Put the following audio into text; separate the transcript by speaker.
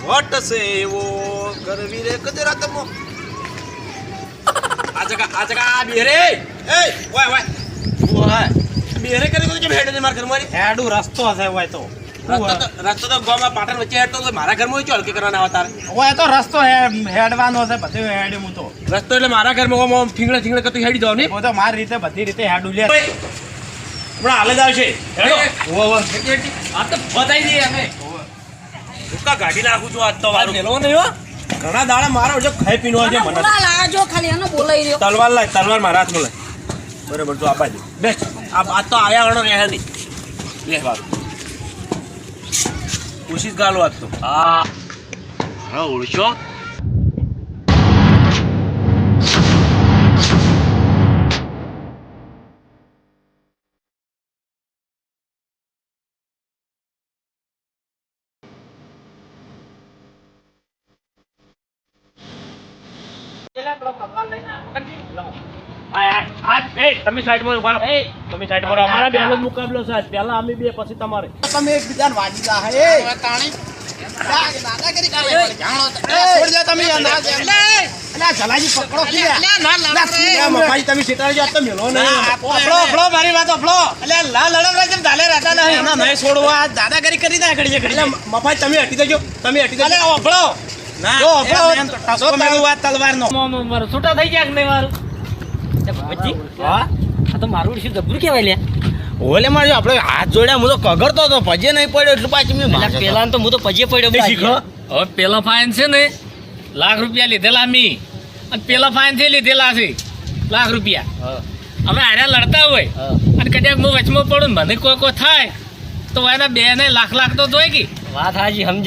Speaker 1: વટ છે એવો કરવી રે કદરા તમો આ જગા બેરે એ ઓય ઓય ઓય બેરે કરી તો કેમ હેડ ને માર ઘર મારી
Speaker 2: હેડું રસ્તો હશે હોય તો
Speaker 1: રસ્તો તો ગામમાં પાટણ વચ્ચે હેડતો તો મારા ઘરમાં ચોલ કે કરવાના આવતા
Speaker 2: હોય તો રસ્તો હેડવાનો હશે બધું હેડે હું તો
Speaker 1: રસ્તો એટલે મારા ઘરમાં ઓમ ઠીંગડા કરતું હેડી દો ને
Speaker 2: હું તો મારી રીતે બધી રીતે હેડું લે
Speaker 1: હમણાં હાલે જ આવશે હેડો આ તો બધાઈ દઈએ અમે ઉકા ગાડી નાખું છું આજ તો વારું મેલો નહીં હો ઘણા દાડા મારા જો ખાઈ પીનો છે મને
Speaker 3: લાજો ખાલી એનો બોલાઈ રહ્યો
Speaker 1: તલવાર મારા હાથમાં લાય બરાબર તો આપા દે બેસ આ તો આયા વણો રહે નહીં લે વારું કોશિશ ગાલો આજ તો હા ઓળશો તમે સાઈડમાં ઉભા રહો તમે સાઈડમાં રહો અમારા બેનો મુકાબલો છે પહેલા અમે બે પછી તમારે
Speaker 2: તમે એકબીજાને વાજી જા હે તાણી દાદાગીરી કરે છોડ દે તમે અલા જલાજી પકડો કે ના મફાઈ તમે સિતારે જો તો મેલો નહીં અફળો મારી વાત અફળો એટલે લા લડવરા જેમ ધાલે રહેતા નહીં ના નહીં છોડવા દાદાગીરી કરી દે ઘડીએ ઘડીએ મફાઈ તમે હટી જજો અલે અફળો ના જો અફળો ટસકો મેલું વાત તલવારનો
Speaker 4: મારું છૂટા થઈ ગયા કે નહીં મારું ભગવતજી
Speaker 2: હા
Speaker 4: આ તો મારું શું જબરું કહેવાય લે
Speaker 2: ઓલે માં જો આપણે હાથ જોડ્યા હું તો કગરતો તો પજે નહીં પડ્યો એટલું પાછી મેં
Speaker 4: પેલા તો હું તો પજે પડ્યો
Speaker 2: શીખો
Speaker 4: હવે પેલા ફાઇન છે ને લાખ રૂપિયા લીધેલા મી અને પેલા ફાઇન થી લીધેલા છે લાખ રૂપિયા હવે આર્યા લડતા હોય અને કદાચ હું વચમાં પડું મને કોઈ થાય તો એના બે ને લાખ તો જોઈ કે વાત હાજી સમજા